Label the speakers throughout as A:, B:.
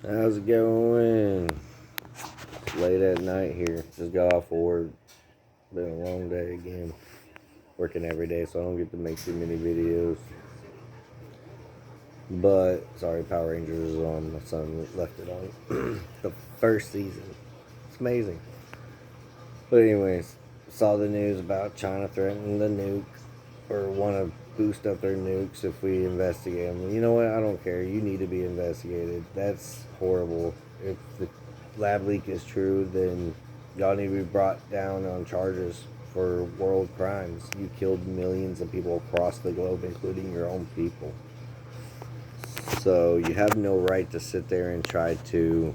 A: How's it going? It's late at night here. Just got off work. Been a long day again. Working every day, so I don't get to make too many videos. But sorry, Power Rangers is on. My son left it on. The first season. It's amazing. But anyways, saw the news about China threatening the nuke or want to boost up their nukes if we investigate them. You know what? I don't care. You need to be investigated. That's horrible. If the lab leak is true, then y'all need to be brought down on charges for world crimes. You killed millions of people across the globe, including your own people. So you have no right to sit there and try to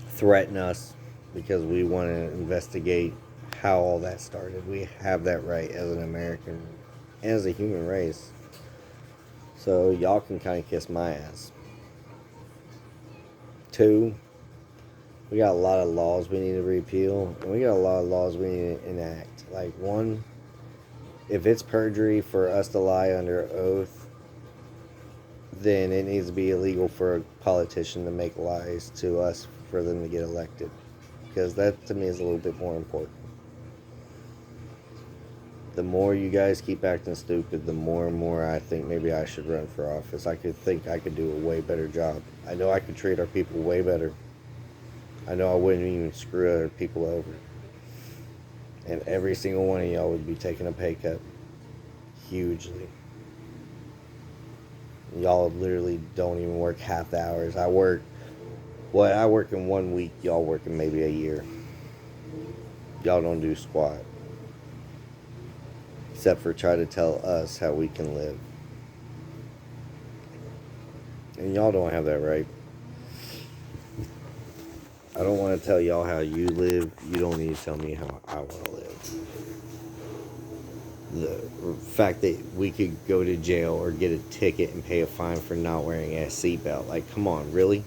A: threaten us because we want to investigate how all that started. We have that right as an American and as a human race. So y'all can kind of kiss my ass. Two, we got a lot of laws we need to repeal, and we got a lot of laws we need to enact. Like, one, if it's perjury for us to lie under oath, then it needs to be illegal for a politician to make lies to us for them to get elected. Because that, to me, is a little bit more important. The more you guys keep acting stupid, the more and more I think maybe I should run for office. I could do a way better job. I know I could treat our people way better. I know I wouldn't even screw other people over. And every single one of y'all would be taking a pay cut. Hugely. Y'all literally don't even work half the hours. I work in 1 week. Y'all work in maybe a year. Y'all don't do squat. Except for try to tell us how we can live. And y'all don't have that right. I don't want to tell y'all how you live. You don't need to tell me how I want to live. The fact that we could go to jail or get a ticket and pay a fine for not wearing a seatbelt. Like, come on, really?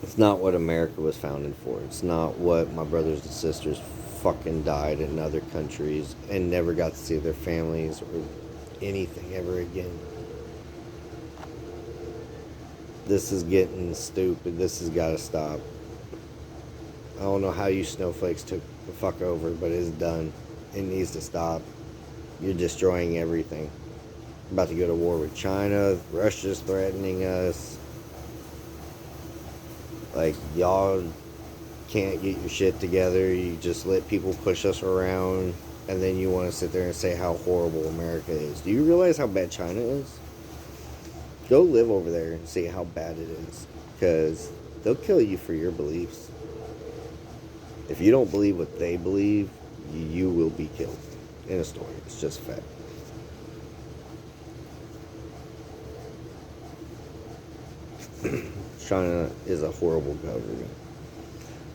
A: It's not what America was founded for. It's not what my brothers and sisters fucking died in other countries and never got to see their families or anything ever again. This is getting stupid. This has got to stop. I don't know how you snowflakes took the fuck over, but it's done. It needs to stop. You're destroying everything. I'm about to go to war with China. Russia's threatening us. Like, y'all can't get your shit together. You just let people push us around, and then you want to sit there and say how horrible America is. Do you realize how bad China is? Go live over there and see how bad it is, because they'll kill you for your beliefs. If you don't believe what they believe, you will be killed. In a story. It's just fact. China is a horrible government.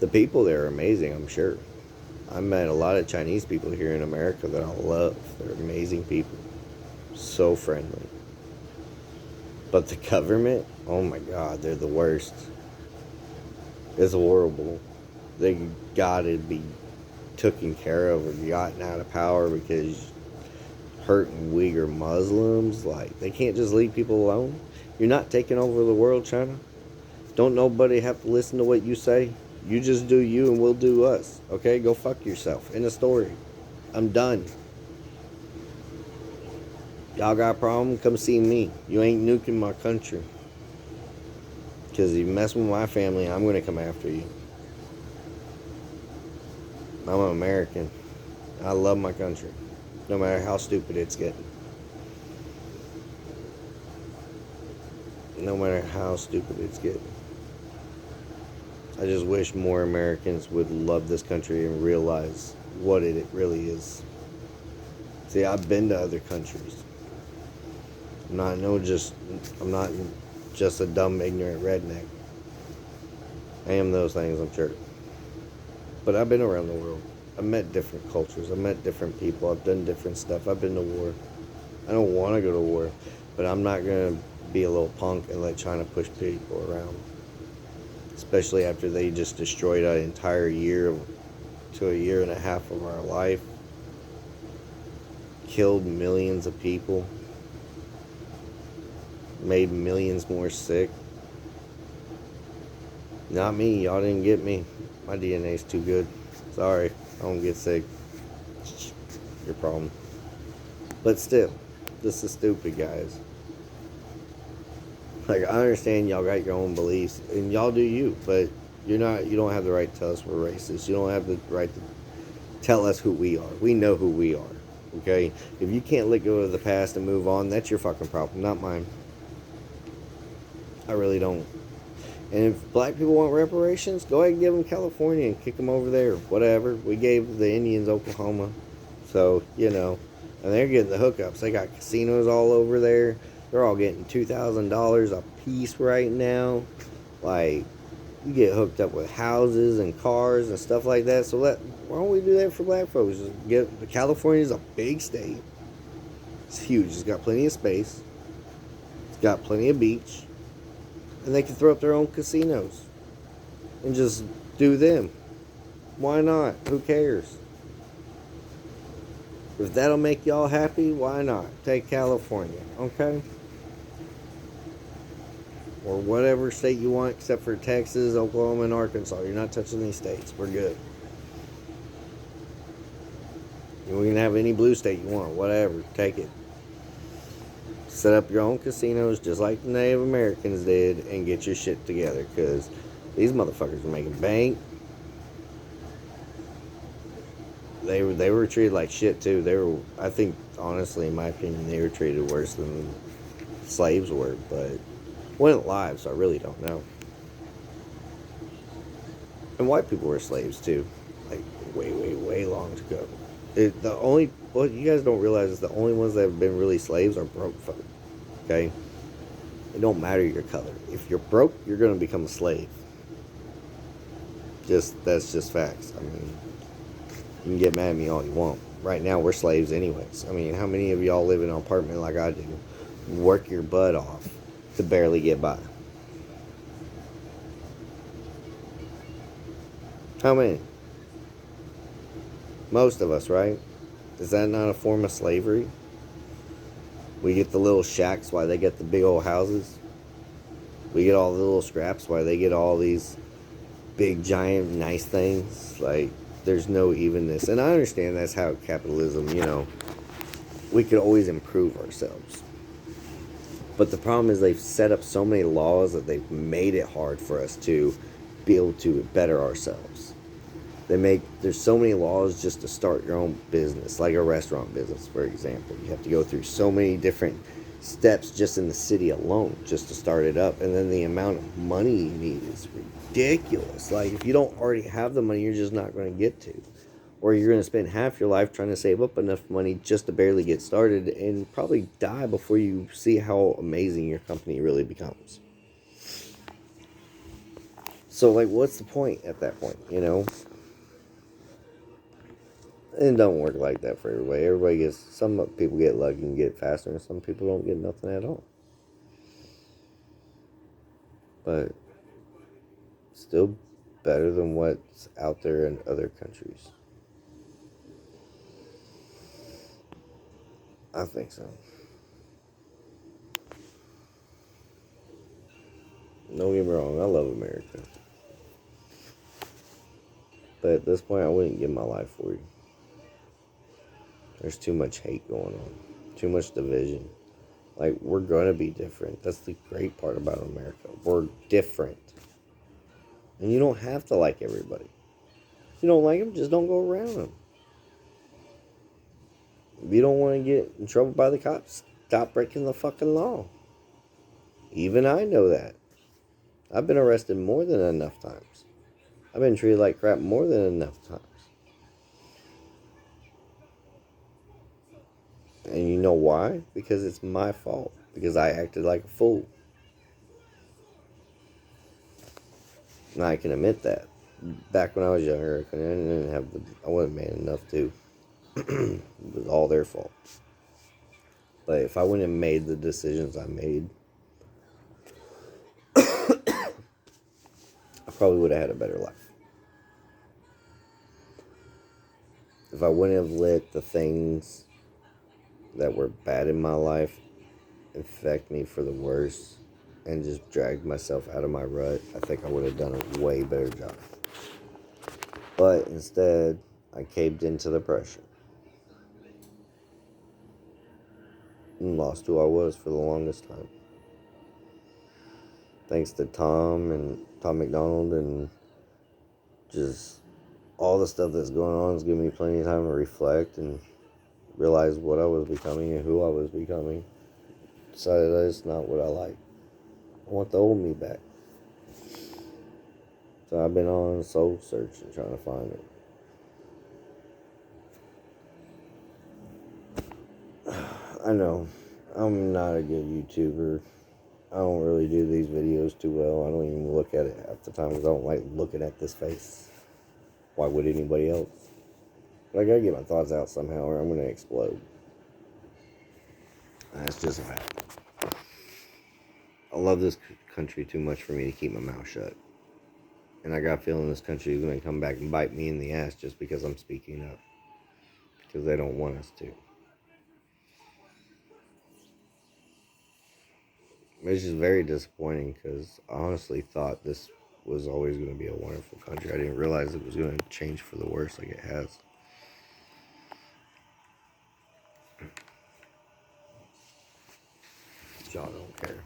A: The people there are amazing, I'm sure. I met a lot of Chinese people here in America that I love. They're amazing people. So friendly. But the government, oh my God, they're the worst. It's horrible. They gotta be taken care of or gotten out of power because hurting Uyghur Muslims. Like, they can't just leave people alone. You're not taking over the world, China. Don't nobody have to listen to what you say. You just do you and we'll do us. Okay? Go fuck yourself. End of story. I'm done. Y'all got a problem? Come see me. You ain't nuking my country. Because if you mess with my family, I'm going to come after you. I'm an American. I love my country. No matter how stupid it's getting. No matter how stupid it's getting. I just wish more Americans would love this country and realize what it really is. See, I've been to other countries. I'm not just a dumb, ignorant redneck. I am those things, I'm sure. But I've been around the world. I've met different cultures. I've met different people. I've done different stuff. I've been to war. I don't want to go to war, but I'm not going to be a little punk and let China push people around. Especially after they just destroyed an entire year to a year and a half of our life. killed millions of people, made millions more sick. Not me. Y'all didn't get me. My DNA's too good. Sorry. I don't get sick. Your problem. But still, this is stupid, guys. Like, I understand y'all got your own beliefs, and y'all do you, but you don't have the right to tell us we're racist. You don't have the right to tell us who we are. We know who we are, okay? If you can't let go of the past and move on, that's your fucking problem, not mine. I really don't. And if black people want reparations, go ahead and give them California and kick them over there. Whatever. We gave the Indians Oklahoma. So, and they're getting the hookups. They got casinos all over there. They're all getting $2,000 a piece right now. Like, you get hooked up with houses and cars and stuff like that. So why don't we do that for black folks? California's a big state. It's huge. It's got plenty of space. It's got plenty of beach. And they can throw up their own casinos. And just do them. Why not? Who cares? If that'll make y'all happy, why not? Take California, okay? Or whatever state you want, except for Texas, Oklahoma, and Arkansas. You're not touching these states. We're good. We can have any blue state you want. Whatever. Take it. Set up your own casinos just like the Native Americans did and get your shit together. Because these motherfuckers are making bank. They were treated like shit, too. I think, honestly, in my opinion, they were treated worse than slaves were. But wasn't alive, so I really don't know. And white people were slaves too, like way long ago. What you guys don't realize is the only ones that have been really slaves are broke folk. Okay, it don't matter your color. If you're broke, you're gonna become a slave. That's just facts. I mean, you can get mad at me all you want. Right now, we're slaves anyways. I mean, how many of y'all live in an apartment like I do? Work your butt off to barely get by. How many? Most of us, right? Is that not a form of slavery? We get the little shacks while they get the big old houses. We get all the little scraps while they get all these big, giant, nice things. Like, there's no evenness. And I understand that's how capitalism, we could always improve ourselves. But the problem is they've set up so many laws that they've made it hard for us to be able to better ourselves. There's so many laws just to start your own business, like a restaurant business, for example. You have to go through so many different steps just in the city alone just to start it up. And then the amount of money you need is ridiculous. Like, if you don't already have the money, you're just not going to get to. Or you're going to spend half your life trying to save up enough money just to barely get started and probably die before you see how amazing your company really becomes. So, like, what's the point at that point, And it don't work like that for everybody. Some people get lucky and get faster, and some people don't get nothing at all. But still better than what's out there in other countries. I think so. Don't get me wrong, I love America. But at this point, I wouldn't give my life for you. There's too much hate going on. Too much division. Like, we're going to be different. That's the great part about America. We're different. And you don't have to like everybody. If you don't like them, just don't go around them. If you don't want to get in trouble by the cops, stop breaking the fucking law. Even I know that. I've been arrested more than enough times. I've been treated like crap more than enough times. And you know why? Because it's my fault. Because I acted like a fool. And I can admit that. Back when I was younger, I wasn't man enough to. It was all their fault. But if I wouldn't have made the decisions I made, I probably would have had a better life. If I wouldn't have let the things that were bad in my life affect me for the worse and just dragged myself out of my rut, I think I would have done a way better job. But instead, I caved into the pressure and lost who I was for the longest time. Thanks to Tom McDonald, and just all the stuff that's going on is giving me plenty of time to reflect and realize what I was becoming and who I was becoming. Decided that it's not what I like. I want the old me back. So I've been on a soul search and trying to find it. I know I'm not a good YouTuber. I don't really do these videos too well. I don't even look at it half the time because I don't like looking at this face. Why would anybody else? But I gotta get my thoughts out somehow or I'm gonna explode. That's just a fact. I love this country too much for me to keep my mouth shut. And I got a feeling this country is gonna come back and bite me in the ass just because I'm speaking up. Because they don't want us to. Which is very disappointing because I honestly thought this was always going to be a wonderful country. I didn't realize it was going to change for the worse like it has. Y'all don't care.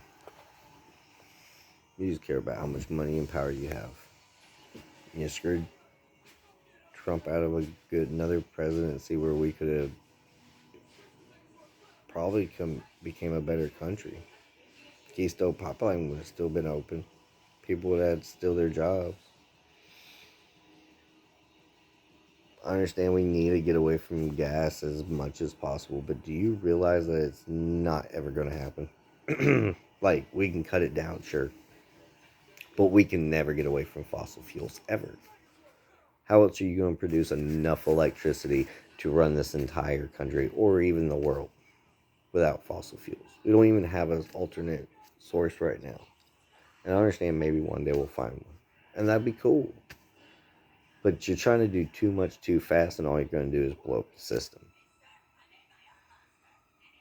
A: You just care about how much money and power you have. You screwed Trump out of another presidency where we could have probably became a better country. Keystone Pipeline would have still been open. People would have had still their jobs. I understand we need to get away from gas as much as possible, but do you realize that it's not ever going to happen? Like, we can cut it down, sure, but we can never get away from fossil fuels, ever. How else are you going to produce enough electricity to run this entire country, or even the world, without fossil fuels? We don't even have an alternate source right now. And I understand maybe one day we'll find one, and that'd be cool. But you're trying to do too much too fast, and all you're going to do is blow up the system.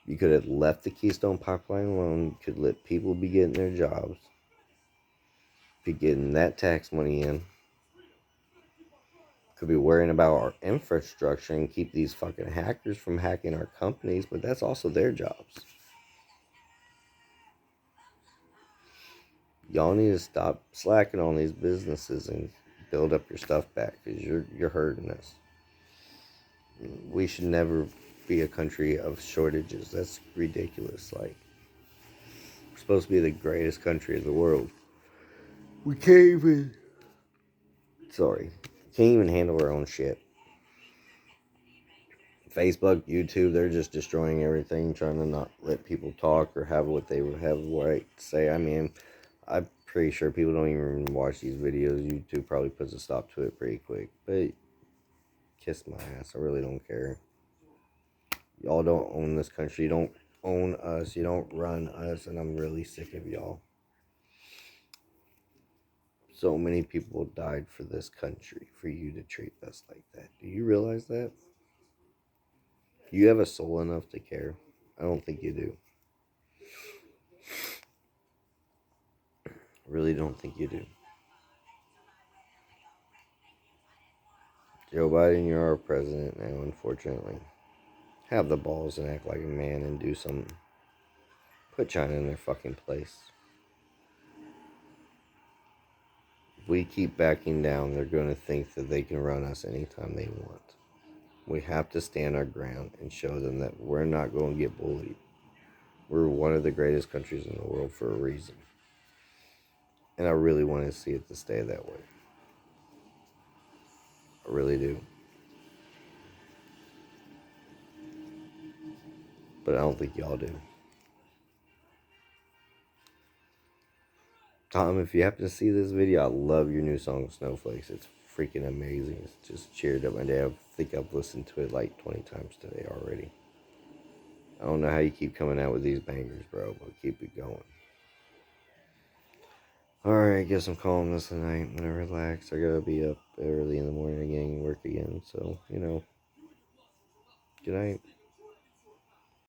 A: You could have left the Keystone Pipeline alone. You could let people be getting their jobs, be getting that tax money in. Could be worrying about our infrastructure and keep these fucking hackers from hacking our companies, but that's also their jobs. Y'all need to stop slacking on these businesses and build up your stuff back because you're hurting us. We should never be a country of shortages. That's ridiculous. Like, we're supposed to be the greatest country in the world. We can't even. Can't even handle our own shit. Facebook, YouTube, they're just destroying everything, trying to not let people talk or have what they would have right to say. I mean, I'm pretty sure people don't even watch these videos. YouTube probably puts a stop to it pretty quick. But kiss my ass. I really don't care. Y'all don't own this country. You don't own us. You don't run us. And I'm really sick of y'all. So many people died for this country, for you to treat us like that. Do you realize that? You have a soul enough to care? I don't think you do. I really don't think you do. Joe Biden, you're our president now, unfortunately. Have the balls and act like a man and do something. Put China in their fucking place. If we keep backing down, they're going to think that they can run us anytime they want. We have to stand our ground and show them that we're not going to get bullied. We're one of the greatest countries in the world for a reason. And I really want to see it to stay that way. I really do. But I don't think y'all do. Tom, if you happen to see this video, I love your new song, Snowflakes. It's freaking amazing. It's just cheered up my day. I think I've listened to it like 20 times today already. I don't know how you keep coming out with these bangers, bro, but keep it going. Alright, I guess I'm calling this a night. I'm gonna relax. I gotta be up early in the morning again, work again. So, good night.